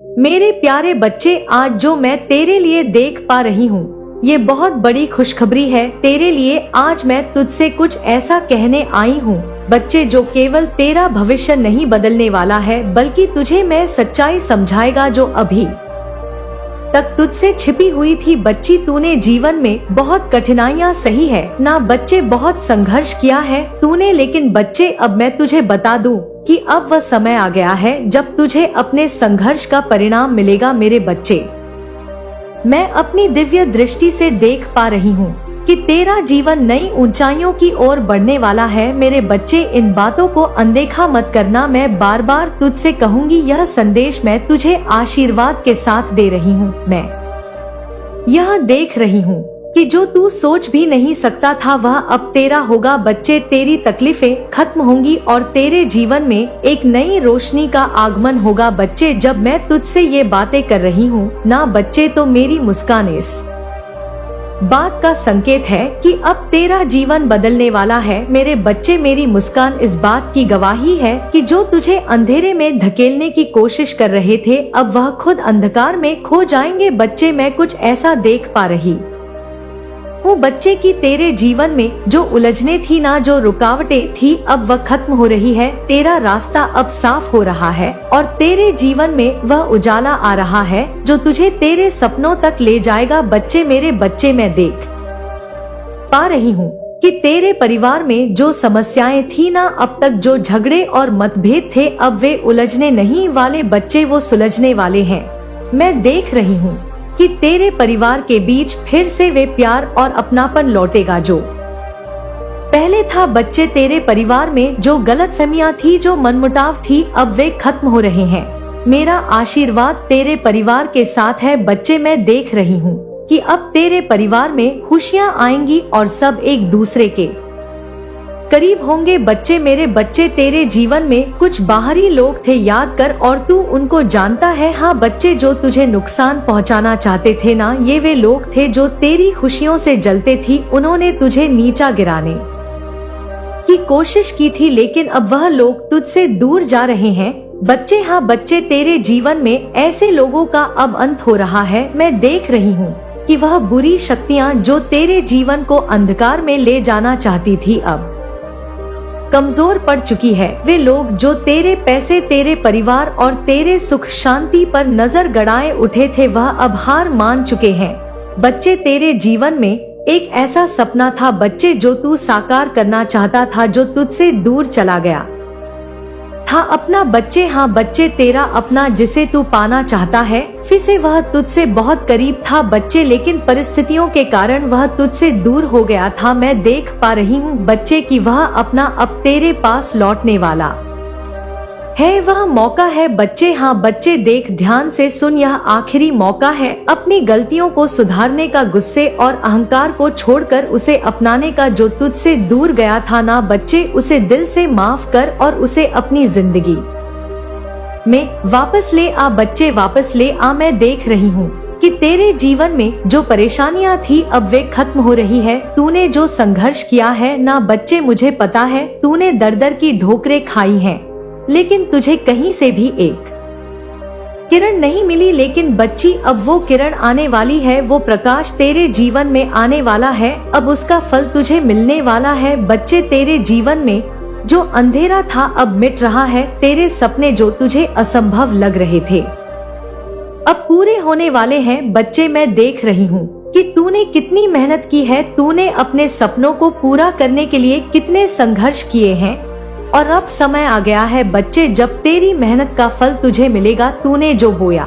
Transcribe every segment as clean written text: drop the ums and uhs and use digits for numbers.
मेरे प्यारे बच्चे, आज जो मैं तेरे लिए देख पा रही हूँ ये बहुत बड़ी खुशखबरी है तेरे लिए। आज मैं तुझसे कुछ ऐसा कहने आई हूँ बच्चे, जो केवल तेरा भविष्य नहीं बदलने वाला है बल्कि तुझे मैं सच्चाई समझाएगा जो अभी तक तुझसे छिपी हुई थी। बच्ची, तूने जीवन में बहुत कठिनाइयाँ सही है ना बच्चे, बहुत संघर्ष किया है तूने, लेकिन बच्चे अब मैं तुझे बता दूं कि अब वह समय आ गया है जब तुझे अपने संघर्ष का परिणाम मिलेगा। मेरे बच्चे, मैं अपनी दिव्य दृष्टि से देख पा रही हूँ कि तेरा जीवन नई ऊंचाइयों की ओर बढ़ने वाला है। मेरे बच्चे, इन बातों को अनदेखा मत करना। मैं बार बार तुझसे कहूँगी, यह संदेश मैं तुझे आशीर्वाद के साथ दे रही हूँ। मैं यह देख रही हूँ कि जो तू सोच भी नहीं सकता था वह अब तेरा होगा। बच्चे, तेरी तकलीफें खत्म होंगी और तेरे जीवन में एक नई रोशनी का आगमन होगा। बच्चे, जब मैं तुझसे ये बातें कर रही हूँ ना बच्चे, तो मेरी मुस्कान इस बात का संकेत है कि अब तेरा जीवन बदलने वाला है। मेरे बच्चे, मेरी मुस्कान इस बात की गवाही है कि जो तुझे अंधेरे में धकेलने की कोशिश कर रहे थे अब वह खुद अंधकार में खो जाएंगे। बच्चे, मैं कुछ ऐसा देख पा रही हूँ बच्चे कि तेरे जीवन में जो उलझने थी ना, जो रुकावटें थी, अब वह खत्म हो रही है। तेरा रास्ता अब साफ हो रहा है और तेरे जीवन में वह उजाला आ रहा है जो तुझे तेरे सपनों तक ले जाएगा। बच्चे, मेरे बच्चे, मैं देख पा रही हूँ कि तेरे परिवार में जो समस्याएं थी ना, अब तक जो झगड़े और मतभेद थे, अब वे उलझने नहीं वाले बच्चे, वो सुलझने वाले हैं। मैं देख रही हूँ कि तेरे परिवार के बीच फिर से वे प्यार और अपनापन लौटेगा जो पहले था। बच्चे, तेरे परिवार में जो गलतफहमियां थी, जो मनमुटाव थी, अब वे खत्म हो रहे हैं। मेरा आशीर्वाद तेरे परिवार के साथ है। बच्चे, मैं देख रही हूँ कि अब तेरे परिवार में खुशियाँ आएंगी और सब एक दूसरे के करीब होंगे। बच्चे, मेरे बच्चे, तेरे जीवन में कुछ बाहरी लोग थे, याद कर, और तू उनको जानता है। हाँ बच्चे, जो तुझे नुकसान पहुंचाना चाहते थे ना, ये वे लोग थे जो तेरी खुशियों से जलते थी। उन्होंने तुझे नीचा गिराने की कोशिश की थी, लेकिन अब वह लोग तुझसे दूर जा रहे हैं। बच्चे, हाँ बच्चे, तेरे जीवन में ऐसे लोगों का अब अंत हो रहा है। मैं देख रही हूँ कि वह बुरी शक्तियाँ जो तेरे जीवन को अंधकार में ले जाना चाहती थी अब कमजोर पड़ चुकी है। वे लोग जो तेरे पैसे, तेरे परिवार और तेरे सुख शांति पर नजर गड़ाए उठे थे, वह अब हार मान चुके हैं। बच्चे, तेरे जीवन में एक ऐसा सपना था बच्चे जो तू साकार करना चाहता था, जो तुझसे दूर चला गया था। अपना बच्चे, हाँ बच्चे, तेरा अपना जिसे तू पाना चाहता है, फिर से वह तुझसे बहुत करीब था बच्चे, लेकिन परिस्थितियों के कारण वह तुझसे दूर हो गया था। मैं देख पा रही हूँ बच्चे कि वह अपना अब तेरे पास लौटने वाला है। वह मौका है बच्चे, हाँ बच्चे, देख, ध्यान से सुन, यह आखिरी मौका है अपनी गलतियों को सुधारने का, गुस्से और अहंकार को छोड़कर उसे अपनाने का जो तुझसे दूर गया था ना बच्चे, उसे दिल से माफ कर और उसे अपनी जिंदगी में वापस ले आ। बच्चे, वापस ले आ। मैं देख रही हूँ कि तेरे जीवन में जो परेशानियाँ थी अब वे खत्म हो रही है। तूने जो संघर्ष किया है ना बच्चे, मुझे पता है, तूने दर दर की ठोकरें खाई हैं, लेकिन तुझे कहीं से भी एक किरण नहीं मिली। लेकिन बच्ची, अब वो किरण आने वाली है, वो प्रकाश तेरे जीवन में आने वाला है, अब उसका फल तुझे मिलने वाला है। बच्चे, तेरे जीवन में जो अंधेरा था अब मिट रहा है। तेरे सपने जो तुझे असंभव लग रहे थे अब पूरे होने वाले हैं। बच्चे, मैं देख रही हूँ कि तूने कितनी मेहनत की है, तूने अपने सपनों को पूरा करने के लिए कितने संघर्ष किए हैं, और अब समय आ गया है बच्चे जब तेरी मेहनत का फल तुझे मिलेगा। तूने जो बोया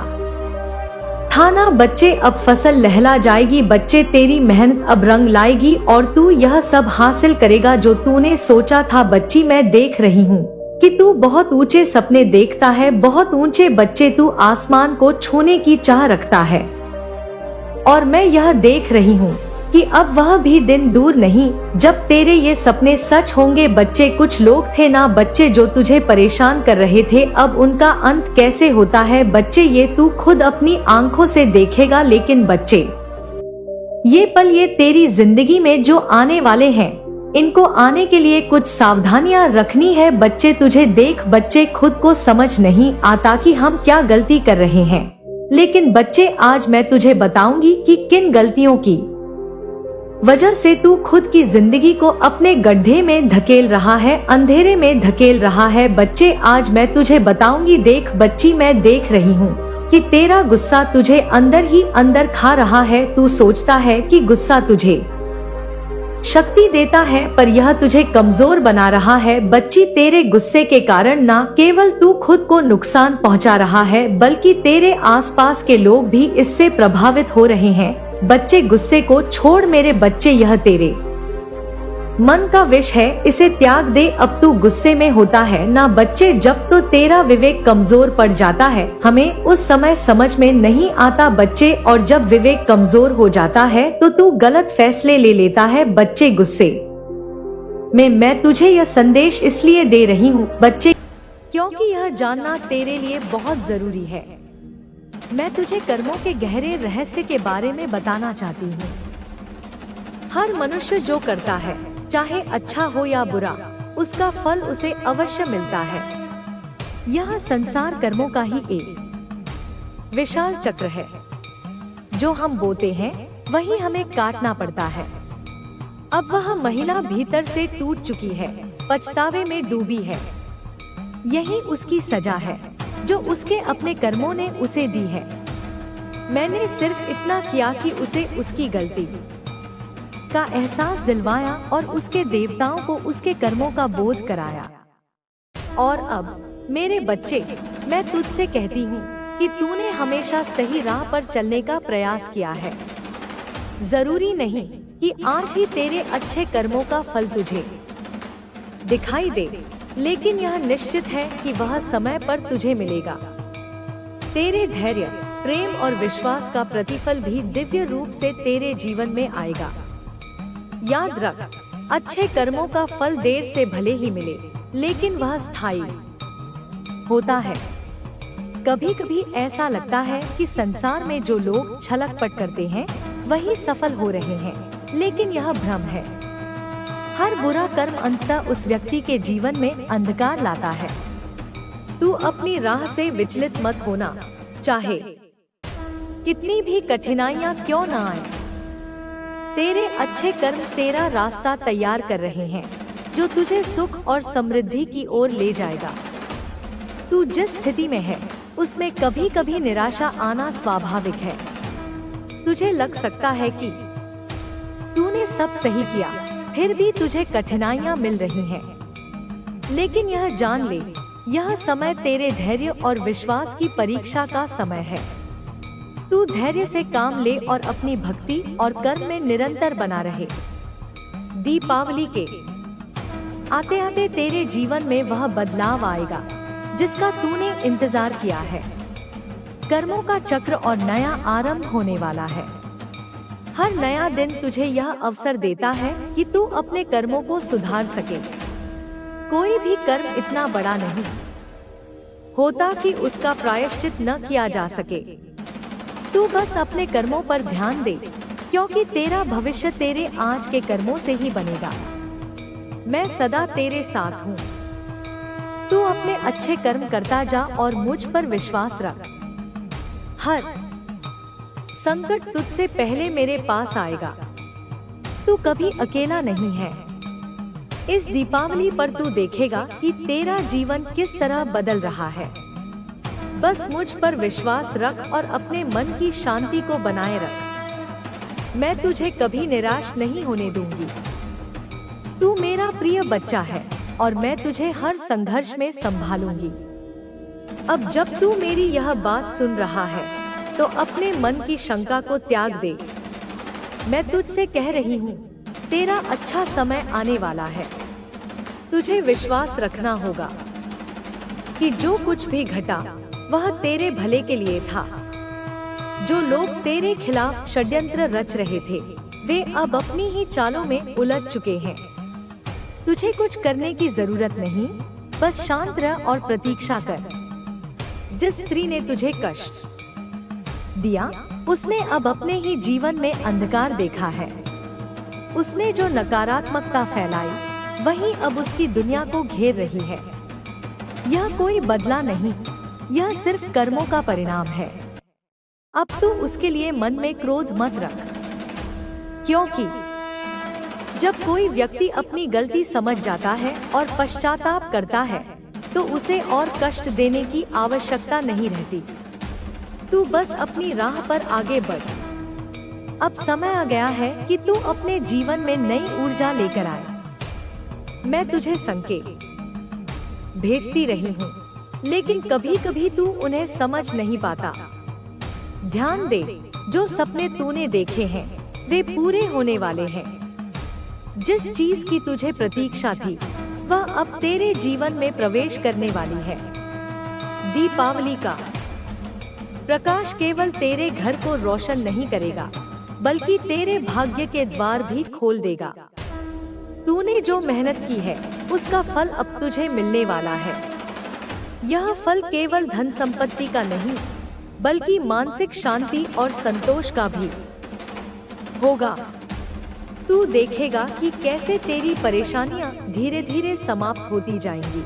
था ना बच्चे, अब फसल लहला जाएगी। बच्चे, तेरी मेहनत अब रंग लाएगी और तू यह सब हासिल करेगा जो तूने सोचा था। बच्ची, मैं देख रही हूँ कि तू बहुत ऊंचे सपने देखता है, बहुत ऊंचे। बच्चे, तू आसमान को छूने की चाह रखता है और मैं यह देख रही हूँ कि अब वह भी दिन दूर नहीं जब तेरे ये सपने सच होंगे। बच्चे, कुछ लोग थे ना बच्चे जो तुझे परेशान कर रहे थे, अब उनका अंत कैसे होता है बच्चे, ये तू खुद अपनी आंखों से देखेगा। लेकिन बच्चे, ये पल, ये तेरी जिंदगी में जो आने वाले हैं, इनको आने के लिए कुछ सावधानियां रखनी है। बच्चे तुझे देख बच्चे खुद को समझ नहीं आता कि हम क्या गलती कर रहे हैं, लेकिन बच्चे आज मैं तुझे बताऊंगी कि किन गलतियों की वजह से तू खुद की जिंदगी को अपने गड्ढे में धकेल रहा है, अंधेरे में धकेल रहा है। बच्चे आज मैं तुझे बताऊंगी। देख बच्ची, मैं देख रही हूँ कि तेरा गुस्सा तुझे अंदर ही अंदर खा रहा है। तू सोचता है कि गुस्सा तुझे शक्ति देता है, पर यह तुझे कमजोर बना रहा है। बच्ची, तेरे गुस्से के कारण न केवल तू खुद को नुकसान पहुंचा रहा है, बल्कि तेरे आसपास के लोग भी इससे प्रभावित हो रहे हैं। बच्चे, गुस्से को छोड़ मेरे बच्चे, यह तेरे मन का विष है, इसे त्याग दे। अब तू गुस्से में होता है ना बच्चे, जब तो तेरा विवेक कमजोर पड़ जाता है हमें उस समय समझ में नहीं आता बच्चे, और जब विवेक कमजोर हो जाता है तो तू गलत फैसले ले लेता है। बच्चे, गुस्से में मैं तुझे यह संदेश इसलिए दे रही हूँ बच्चे, क्योंकि यह जानना तेरे लिए बहुत जरूरी है। मैं तुझे कर्मों के गहरे रहस्य के बारे में बताना चाहती हूँ। हर मनुष्य जो करता है, चाहे अच्छा हो या बुरा, उसका फल उसे अवश्य मिलता है। यह संसार कर्मों का ही एक विशाल चक्र है। जो हम बोते हैं वही हमें काटना पड़ता है। अब वह महिला भीतर से टूट चुकी है, पछतावे में डूबी है। यही उसकी सजा है जो उसके अपने कर्मों ने उसे दी है। मैंने सिर्फ इतना किया कि उसे उसकी गलती का एहसास दिलवाया और उसके देवताओं को उसके कर्मों का बोध कराया। और अब मेरे बच्चे, मैं तुझसे कहती हूँ कि तूने हमेशा सही राह पर चलने का प्रयास किया है। जरूरी नहीं कि आज ही तेरे अच्छे कर्मों का फल तुझे दिखाई दे, लेकिन यह निश्चित है कि वह समय पर तुझे मिलेगा। तेरे धैर्य, प्रेम और विश्वास का प्रतिफल भी दिव्य रूप से तेरे जीवन में आएगा। याद रख, अच्छे कर्मों का फल देर से भले ही मिले, लेकिन वह स्थायी होता है। कभी कभी ऐसा लगता है कि संसार में जो लोग छलकपट करते हैं वही सफल हो रहे हैं, लेकिन यह भ्रम है। हर बुरा कर्म अंततः उस व्यक्ति के जीवन में अंधकार लाता है। तू अपनी राह से विचलित मत होना, चाहे कितनी भी कठिनाइयां क्यों न आए। तेरे अच्छे कर्म तेरा रास्ता तैयार कर रहे हैं, जो तुझे सुख और समृद्धि की ओर ले जाएगा। तू जिस स्थिति में है उसमें कभी कभी निराशा आना स्वाभाविक है। तुझे लग सकता है कि तूने सब सही किया, फिर भी तुझे कठिनाइयां मिल रही हैं। लेकिन यह जान ले, यह समय तेरे धैर्य और विश्वास की परीक्षा का समय है। तू धैर्य से काम ले और अपनी भक्ति और कर्म में निरंतर बना रहे। दीपावली के आते आते तेरे जीवन में वह बदलाव आएगा जिसका तूने इंतजार किया है। कर्मों का चक्र और नया आरंभ होने वाला है। हर नया दिन तुझे यह अवसर देता है कि तू अपने कर्मों को सुधार सके। कोई भी कर्म इतना बड़ा नहीं होता कि उसका प्रायश्चित न किया जा सके। तू बस अपने कर्मों पर ध्यान दे, क्योंकि तेरा भविष्य तेरे आज के कर्मों से ही बनेगा। मैं सदा तेरे साथ हूँ। तू अपने अच्छे कर्म करता जा और मुझ पर विश्वास रख। हर संकट तुझसे पहले मेरे पास आएगा। तू कभी अकेला नहीं है। इस दीपावली पर तू देखेगा कि तेरा जीवन किस तरह बदल रहा है। बस मुझ पर विश्वास रख और अपने मन की शांति को बनाए रख। मैं तुझे कभी निराश नहीं होने दूंगी। तू मेरा प्रिय बच्चा है और मैं तुझे हर संघर्ष में संभालूंगी। अब जब तू मेरी यह बात सुन रहा है तो अपने मन की शंका को त्याग दे। मैं तुझसे कह रही हूँ, तेरा अच्छा समय आने वाला है। तुझे विश्वास रखना होगा कि जो कुछ भी घटा वह तेरे भले के लिए था। जो लोग तेरे खिलाफ षड्यंत्र रच रहे थे वे अब अपनी ही चालों में उलझ चुके हैं। तुझे कुछ करने की जरूरत नहीं, बस शांत रह और प्रतीक्षा कर। जिस स्त्री ने तुझे कष्ट दिया उसने अब अपने ही जीवन में अंधकार देखा है। उसने जो नकारात्मकता फैलाई वही अब उसकी दुनिया को घेर रही है। यह कोई बदला नहीं, यह सिर्फ कर्मों का परिणाम है। अब तू उसके लिए मन में क्रोध मत रख, क्योंकि जब कोई व्यक्ति अपनी गलती समझ जाता है और पश्चाताप करता है तो उसे और कष्ट देने की आवश्यकता नहीं रहती। तू बस अपनी राह पर आगे बढ़। अब समय आ गया है कि तू अपने जीवन में नई ऊर्जा लेकर आए। मैं तुझे संकेत भेजती रही हूँ, लेकिन कभी कभी तू उन्हें समझ नहीं पाता। ध्यान दे, जो सपने तूने देखे हैं वे पूरे होने वाले हैं। जिस चीज की तुझे प्रतीक्षा थी वह अब तेरे जीवन में प्रवेश करने वाली है। दीपावली का प्रकाश केवल तेरे घर को रोशन नहीं करेगा, बल्कि तेरे भाग्य के द्वार भी खोल देगा। तूने जो मेहनत की है उसका फल अब तुझे मिलने वाला है। यह फल केवल धन संपत्ति का नहीं, बल्कि मानसिक शांति और संतोष का भी होगा। तू देखेगा कि कैसे तेरी परेशानियां धीरे धीरे समाप्त होती जाएंगी।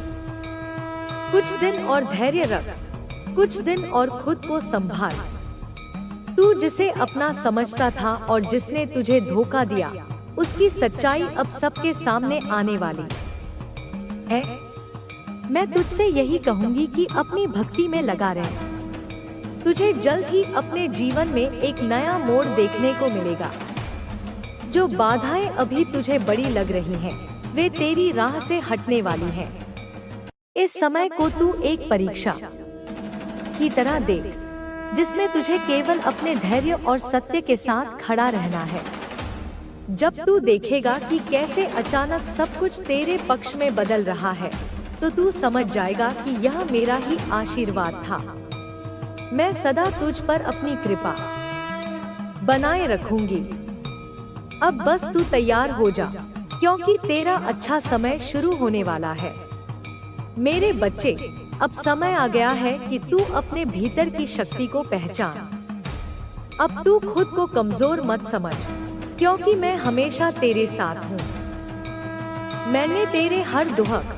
कुछ दिन और धैर्य रख, कुछ दिन और खुद को संभाल। तू जिसे अपना समझता था और जिसने तुझे धोखा दिया, उसकी सच्चाई अब सबके सामने आने वाली है। मैं तुझसे यही कहूंगी कि अपनी भक्ति में लगा रहे। तुझे जल्द ही अपने जीवन में एक नया मोड़ देखने को मिलेगा। जो बाधाएं अभी तुझे बड़ी लग रही हैं, वे तेरी राह से हटने वाली हैं। इस समय को तू एक परीक्षा की तरह देख, जिसमें तुझे केवल अपने धैर्य और सत्य के साथ खड़ा रहना है। जब तू देखेगा कि कैसे अचानक सब कुछ तेरे पक्ष में बदल रहा है, तो तू समझ जाएगा कि यह मेरा ही आशीर्वाद था। मैं सदा तुझ पर अपनी कृपा बनाए रखूंगी। अब बस तू तैयार हो जा, क्योंकि तेरा अच्छा समय शुरू होने वाला है। मेरे बच्चे, अब समय आ गया है कि तू अपने भीतर की शक्ति को पहचान। अब तू खुद को कमजोर मत समझ, क्योंकि मैं हमेशा तेरे साथ हूँ। मैंने तेरे हर दुहक,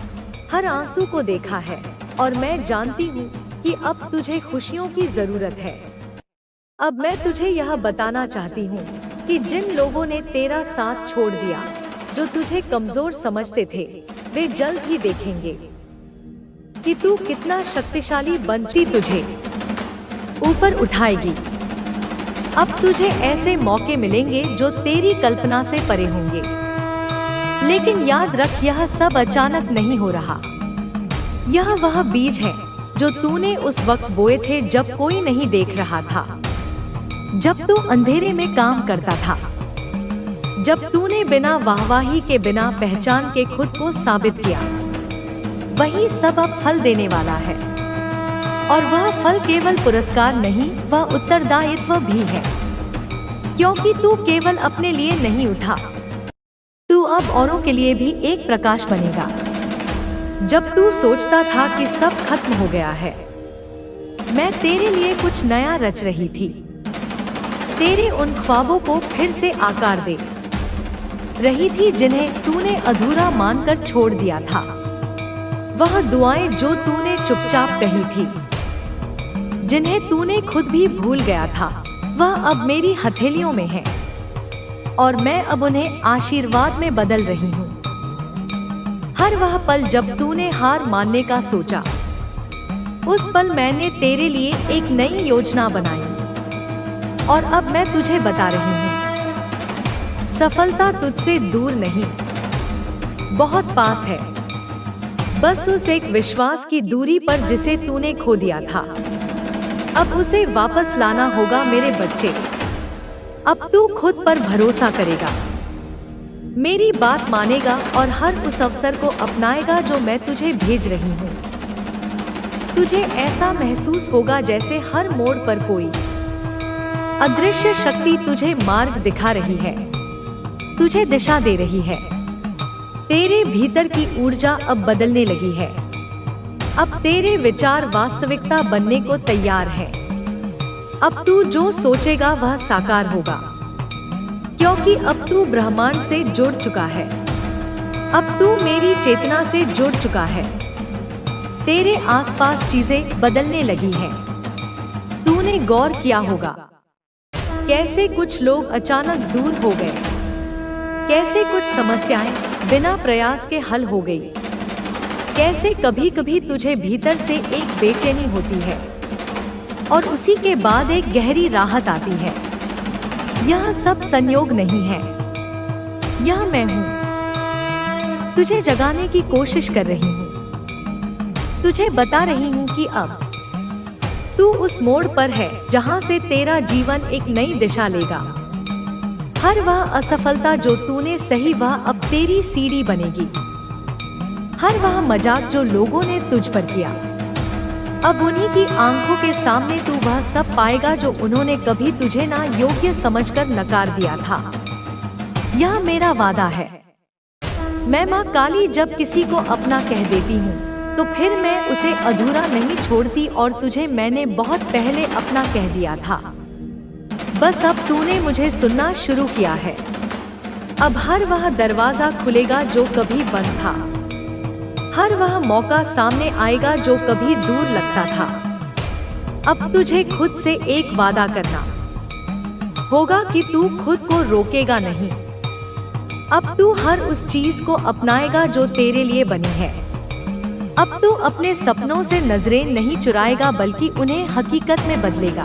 हर आंसू को देखा है, और मैं जानती हूँ कि अब तुझे खुशियों की जरूरत है। अब मैं तुझे यह बताना चाहती हूँ कि जिन लोगों ने तेरा साथ छोड़ दिया, जो तुझे कमजोर समझते थे, वे जल्द ही देखेंगे कि तू कितना शक्तिशाली बनती तुझे ऊपर उठाएगी। अब तुझे ऐसे मौके मिलेंगे जो तेरी कल्पना से परे होंगे। लेकिन याद रख, यह सब अचानक नहीं हो रहा। यह वह बीज है जो तूने उस वक्त बोए थे जब कोई नहीं देख रहा था, जब तू अंधेरे में काम करता था, जब तूने बिना वाहवाही के, बिना पहचान के खुद को साबित किया। वही सब अब फल देने वाला है, और वह फल केवल पुरस्कार नहीं, वह उत्तरदायित्व भी है। क्योंकि तू केवल अपने लिए नहीं उठा, तू अब औरों के लिए भी एक प्रकाश बनेगा। जब तू सोचता था कि सब खत्म हो गया है, मैं तेरे लिए कुछ नया रच रही थी। तेरे उन ख्वाबों को फिर से आकार दे रही थी जिन्हें तूने अधूरा मानकर छोड़ दिया था। वह दुआएं जो तूने चुपचाप कही थी, जिन्हें तूने खुद भी भूल गया था, वह अब मेरी हथेलियों में है, और मैं अब उन्हें आशीर्वाद में बदल रही हूँ। हर वह पल जब तूने हार मानने का सोचा, उस पल मैंने तेरे लिए एक नई योजना बनाई, और अब मैं तुझे बता रही हूँ, सफलता तुझसे दूर नहीं, बहुत पास है। बस उस एक विश्वास की दूरी पर जिसे तूने खो दिया था। अब उसे वापस लाना होगा मेरे बच्चे। अब तू खुद पर भरोसा करेगा, मेरी बात मानेगा और हर उस अवसर को अपनाएगा जो मैं तुझे भेज रही हूँ। तुझे ऐसा महसूस होगा जैसे हर मोड़ पर कोई अदृश्य शक्ति तुझे मार्ग दिखा रही है, तुझे दिशा दे रही है। तेरे भीतर की ऊर्जा अब बदलने लगी है। अब तेरे विचार वास्तविकता बनने को तैयार है। अब तू जो सोचेगा वह साकार होगा, क्योंकि क्योंकि अब तू ब्रह्मांड से जुड़ चुका है। अब तू मेरी चेतना से जुड़ चुका है। तेरे आसपास चीजें बदलने लगी हैं। तूने गौर किया होगा कैसे कुछ लोग अचानक दूर हो गए, कैसे कुछ समस्याएं बिना प्रयास के हल हो गई, कैसे कभी कभी तुझे भीतर से एक बेचैनी होती है और उसी के बाद एक गहरी राहत आती है। यह सब संयोग नहीं है, यह मैं हूँ। तुझे जगाने की कोशिश कर रही हूँ, तुझे बता रही हूँ कि अब तू उस मोड़ पर है जहाँ से तेरा जीवन एक नई दिशा लेगा। हर वह असफलता जो तूने सही वह अब तेरी सीढ़ी बनेगी। हर वह मजाक जो लोगों ने तुझ पर किया, अब उन्हीं की आंखों के सामने तू वह सब पाएगा जो उन्होंने कभी तुझे ना योग्य समझकर नकार दिया था। यह मेरा वादा है। मैं माँ काली जब किसी को अपना कह देती हूँ तो फिर मैं उसे अधूरा नहीं छोड़ती और तुझे मैंने बहुत पहले अपना कह दिया था। बस अब तूने मुझे सुनना शुरू किया है। अब हर वह दरवाजा खुलेगा जो कभी बंद था। हर वह मौका सामने आएगा जो कभी दूर लगता था। अब तुझे खुद से एक वादा करना होगा कि तू खुद को रोकेगा नहीं। अब तू हर उस चीज को अपनाएगा जो तेरे लिए बनी है। अब तू अपने सपनों से नजरें नहीं चुराएगा बल्कि उन्हें हकीकत में बदलेगा।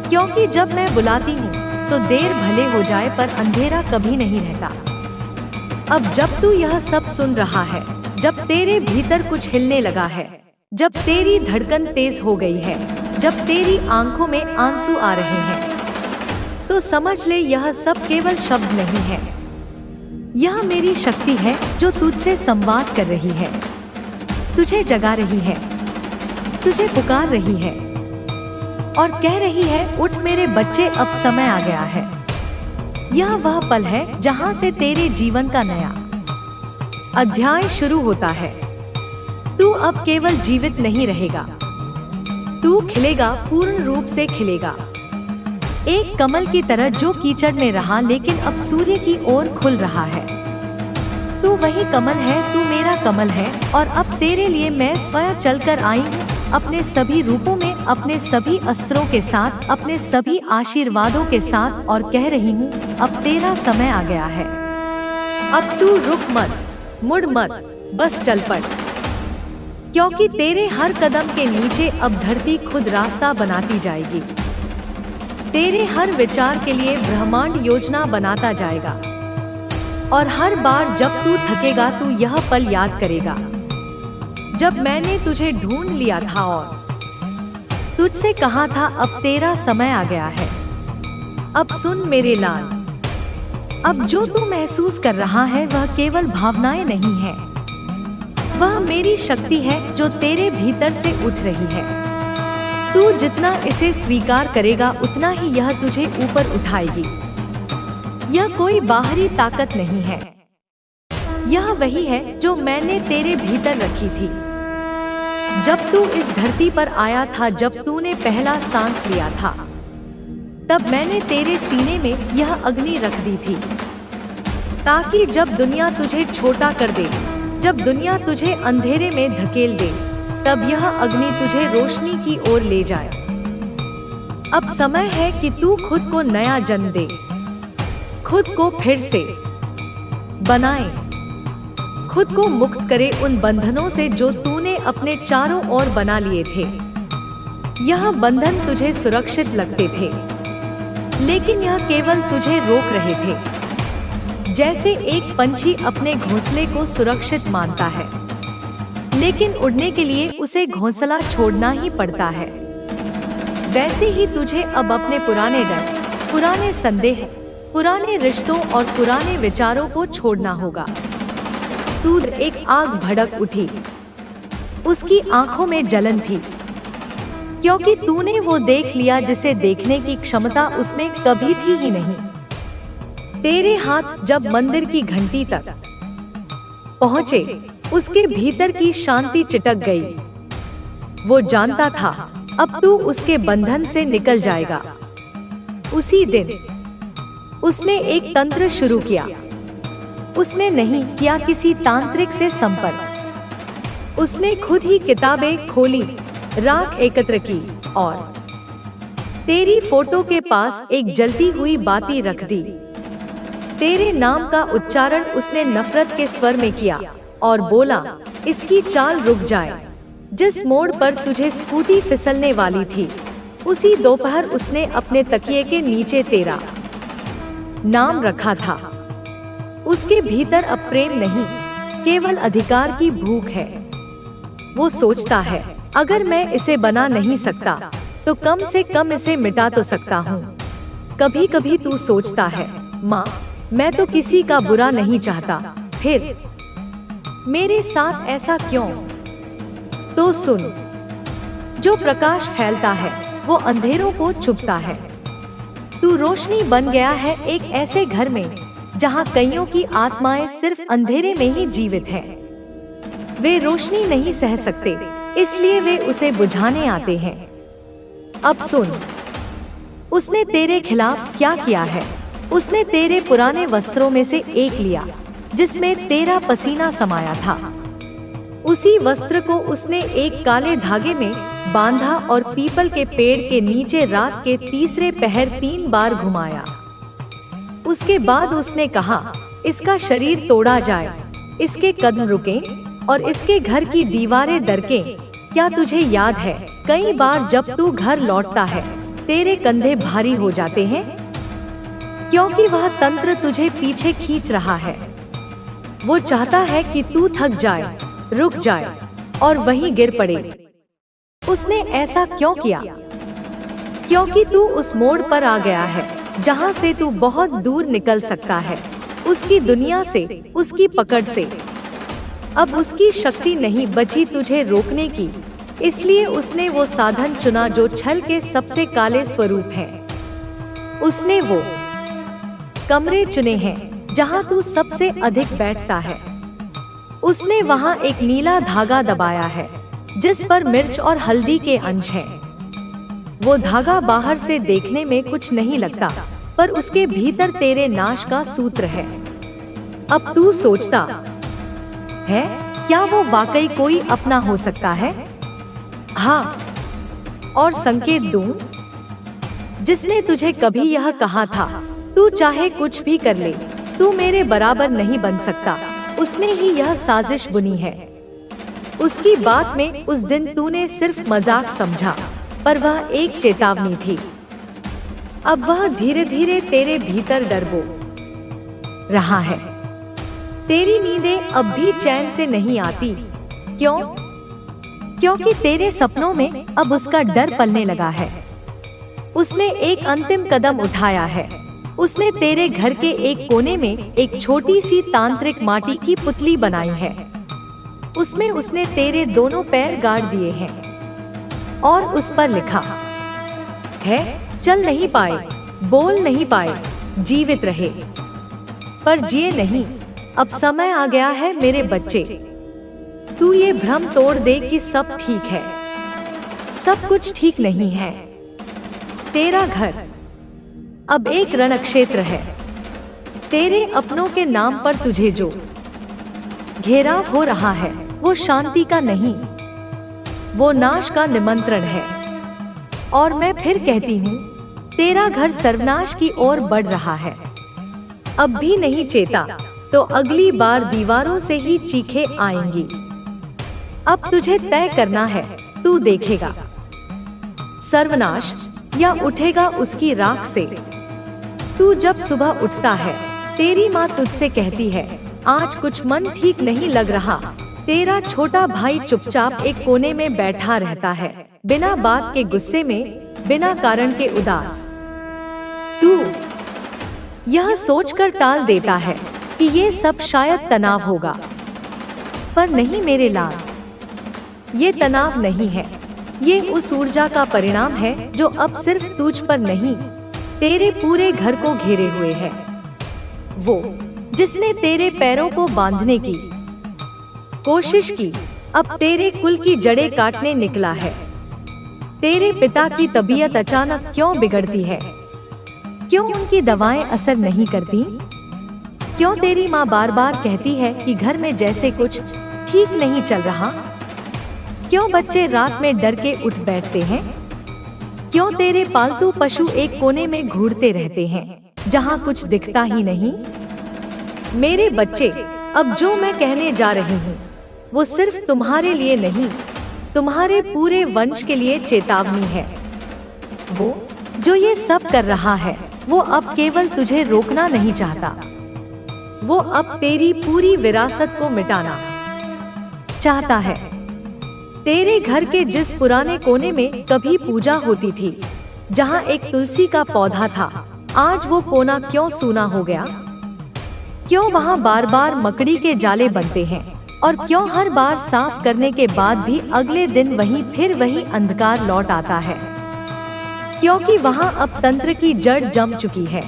क्योंकि जब मैं बुलाती हूँ तो देर भले हो जाए पर अंधेरा कभी नहीं रहता। अब जब तू यह सब सुन रहा है, जब तेरे भीतर कुछ हिलने लगा है, जब तेरी धड़कन तेज हो गई है, जब तेरी आंखों में आंसू आ रहे हैं, तो समझ ले यह सब केवल शब्द नहीं है। यह मेरी शक्ति है जो तुझसे संवाद कर रही है, तुझे जगा रही है, तुझे पुकार रही है और कह रही है, उठ मेरे बच्चे, अब समय आ गया है। यह वह पल है जहां से तेरे जीवन का नया अध्याय शुरू होता है। तू अब केवल जीवित नहीं रहेगा, तू खिलेगा, पूर्ण रूप से खिलेगा। एक कमल की तरह जो कीचड़ में रहा लेकिन अब सूर्य की ओर खुल रहा है। तू वही कमल है, तू मेरा कमल है और अब तेरे लिए मैं स्वयं चलकर आई हूँ, अपने सभी रूपों में, अपने सभी अस्त्रों के साथ, अपने सभी आशीर्वादों के साथ और कह रही हूँ, अब तेरा समय आ गया है। अब तू रुक मत, मुड़ मत, बस चल पड़। क्योंकि तेरे हर कदम के नीचे अब धरती खुद रास्ता बनाती जाएगी। तेरे हर विचार के लिए ब्रह्मांड योजना बनाता जाएगा और हर बार जब तू थकेगा तू यह पल याद करेगा जब मैंने तुझे ढूंढ लिया था और तुझसे कहा था, अब तेरा समय आ गया है। अब सुन मेरे लाल, अब जो तू महसूस कर रहा है वह केवल भावनाएं नहीं है, वह मेरी शक्ति है जो तेरे भीतर से उठ रही है। तू जितना इसे स्वीकार करेगा उतना ही यह तुझे ऊपर उठाएगी। यह कोई बाहरी ताकत नहीं है, यह वही है जो मैंने तेरे भीतर रखी थी। जब तू इस धरती पर आया था, जब तूने पहला सांस लिया था, तब मैंने तेरे सीने में यह अग्नि रख दी थी, ताकि जब दुनिया तुझे छोटा कर दे, जब दुनिया तुझे अंधेरे में धकेल दे, तब यह अग्नि तुझे रोशनी की ओर ले जाए। अब समय है कि तू खुद को नया जन्म दे, खुद को फिर से बनाए, खुद को मुक्त करे उन बंधनों से जो तूने अपने चारों ओर बना लिए थे। यह बंधन तुझे सुरक्षित लगते थे, लेकिन यह केवल तुझे रोक रहे थे। जैसे एक पंछी अपने घोंसले को सुरक्षित मानता है, लेकिन उड़ने के लिए उसे घोंसला छोड़ना ही पड़ता है, वैसे ही तुझे अब अपने पुराने डर, पुराने संदेह, पुराने रिश्तों और पुराने विचारों को छोड़ना होगा। तू एक आग भड़क उठी, उसकी आंखों में जलन थी, क्योंकि तूने वो देख लिया जिसे देखने की क्षमता उसमें कभी थी ही नहीं। तेरे हाथ जब मंदिर की घंटी तक पहुंचे, उसके भीतर की शांति चिटक गई। वो जानता था अब तू उसके बंधन से निकल जाएगा। उसी दिन, उसने एक तंत्र शुरू किया। उसने नहीं किया किसी तांत्रिक से संपर्क। उसने खुद ही किताबें खोली, राख एकत्र की और तेरी फोटो के पास एक जलती हुई बाती रख दी। तेरे नाम का उच्चारण उसने नफरत के स्वर में किया और बोला, इसकी चाल रुक जाए। जिस मोड़ पर तुझे स्कूटी फिसलने वाली थी, उसी दोपहर उसने अपने तकिए के नीचे तेरा नाम रखा था। उसके भीतर अब प्रेम नहीं, केवल अधिकार की भूख है। वो सोचता है, अगर मैं इसे बना नहीं सकता तो कम से कम इसे मिटा तो सकता हूँ। कभी कभी तू सोचता है, माँ, मैं तो किसी का बुरा नहीं चाहता, फिर मेरे साथ ऐसा क्यों? तो सुन, जो प्रकाश फैलता है वो अंधेरों को छुपता है। तू रोशनी बन गया है एक ऐसे घर में जहाँ कईयों की आत्माएं सिर्फ अंधेरे में ही जीवित हैं। वे रोशनी नहीं सह सकते, इसलिए वे उसे बुझाने आते हैं। अब सुन, उसने तेरे खिलाफ क्या किया है। उसने तेरे पुराने वस्त्रों में से एक लिया जिसमें तेरा पसीना समाया था। उसी वस्त्र को उसने एक काले धागे में बांधा और पीपल के पेड़ के नीचे रात के तीसरे पहर 3 बार घुमाया। उसके बाद उसने कहा, इसका शरीर तोड़ा जाए, इसके कदम रुकें और इसके घर की दीवारें दरकें। क्या तुझे याद है, कई बार जब तू घर लौटता है तेरे कंधे भारी हो जाते हैं, क्योंकि वह तंत्र तुझे पीछे खींच रहा है। वो चाहता है कि तू थक जाए, रुक जाए और वहीं गिर पड़े। उसने ऐसा क्यों किया? क्योंकि तू उस मोड़ पर आ गया है जहाँ से तू बहुत दूर निकल सकता है, उसकी दुनिया से, उसकी पकड़ से। अब उसकी शक्ति नहीं बची तुझे रोकने की, इसलिए उसने वो साधन चुना जो छल के सबसे काले स्वरूप है। उसने वो कमरे चुने हैं जहाँ तू सबसे अधिक बैठता है। उसने वहाँ एक नीला धागा दबाया है जिस पर मिर्च और हल्दी के अंश हैं। वो धागा बाहर से देखने में कुछ नहीं लगता, पर उसके भीतर तेरे नाश का सूत्र है। अब तू सोचता है, क्या वो वाकई कोई अपना हो सकता है? हाँ, और संकेत दूं, जिसने तुझे कभी यह कहा था, तू चाहे कुछ भी कर ले, तू मेरे बराबर नहीं बन सकता, उसने ही यह साजिश बुनी है। उसकी बात में उस दिन तूने सिर्फ मजाक समझा, पर वह एक चेतावनी थी। अब वह धीरे धीरे तेरे भीतर डरबो रहा है। तेरी नींदें अब भी चैन से नहीं आती। क्यों? क्योंकि तेरे सपनों में अब उसका डर पलने लगा है। उसने एक अंतिम कदम उठाया है। उसने तेरे घर के एक कोने में एक छोटी सी तांत्रिक माटी की पुतली बनाई है। उसमें उसने तेरे दोनों पैर गाड़ दिए हैं और उस पर लिखा है, चल नहीं पाए, बोल नहीं पाए, जीवित रहे, पर जिए नहीं। अब समय आ गया है मेरे बच्चे, तू ये भ्रम तोड़ दे कि सब ठीक है। सब कुछ ठीक नहीं है। तेरा घर अब एक रणक्षेत्र है। तेरे अपनों के नाम पर तुझे जो घेराव हो रहा है वो शांति का नहीं, वो नाश का निमंत्रण है। और मैं फिर कहती हूँ, तेरा घर सर्वनाश की ओर बढ़ रहा है। अब भी नहीं चेता तो अगली बार दीवारों से ही चीखें आएंगी। अब तुझे तय करना है, तू देखेगा सर्वनाश या उठेगा उसकी राख से। तू जब सुबह उठता है, तेरी माँ तुझसे कहती है, आज कुछ मन ठीक नहीं लग रहा। तेरा छोटा भाई चुपचाप एक कोने में बैठा रहता है, बिना बात के गुस्से में, बिना कारण के उदास। तू यह सोचकर टाल देता है कि ये सब शायद तनाव होगा, पर नहीं मेरे लाल, ये तनाव नहीं है। ये उस ऊर्जा का परिणाम है जो अब सिर्फ तुझ पर नहीं, तेरे पूरे घर को घेरे हुए है। वो जिसने तेरे पैरों को बांधने की कोशिश की, अब तेरे कुल की जड़ें काटने निकला है। तेरे पिता की तबीयत अचानक क्यों बिगड़ती है? क्यों उनकी दवाएं असर नहीं करती? क्यों तेरी माँ बार बार कहती है कि घर में जैसे कुछ ठीक नहीं चल रहा? क्यों बच्चे रात में डर के उठ बैठते हैं? क्यों तेरे पालतू पशु एक कोने में घूरते रहते हैं जहाँ कुछ दिखता ही नहीं? मेरे बच्चे, अब जो मैं कहने जा रही हूँ वो सिर्फ तुम्हारे लिए नहीं, तुम्हारे पूरे वंश के लिए चेतावनी है। वो जो ये सब कर रहा है वो अब केवल तुझे रोकना नहीं चाहता, वो अब तेरी पूरी विरासत को मिटाना चाहता है। तेरे घर के जिस पुराने कोने में कभी पूजा होती थी, जहाँ एक तुलसी का पौधा था, आज वो कोना क्यों सूना हो गया? क्यों वहाँ बार बार मकड़ी के जाले बनते हैं और क्यों हर बार साफ करने के बाद भी अगले दिन वही अंधकार लौट आता है? क्योंकि वहाँ अब तंत्र की जड़ जम चुकी है।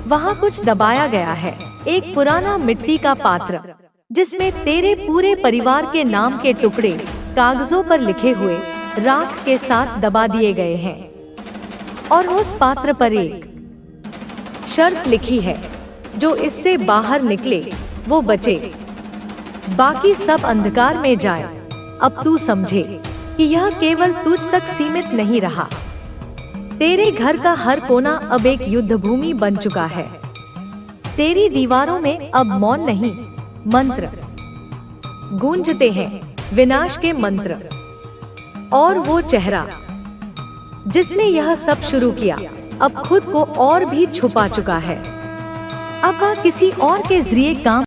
वहाँ कुछ दबाया गया है, एक पुराना मिट्टी का पात्र जिसमें तेरे पूरे परिवार के नाम के टुकड़े कागजों पर लिखे हुए राख के साथ दबा दिए गए हैं। और उस पात्र पर एक शर्त लिखी है, जो इससे बाहर निकले वो बचे, बाकी सब अंधकार में जाए। अब तू समझे कि यह केवल तुझ तक सीमित नहीं रहा। तेरे घर का हर कोना अब एक युद्ध भूमि बन चुका है। तेरी दीवारों में अब मौन नहीं, मंत्र गूंजते हैं, विनाश के मंत्र। और वो चेहरा जिसने यह सब शुरू किया, अब खुद को और भी छुपा चुका है। अब वह किसी और के जरिए काम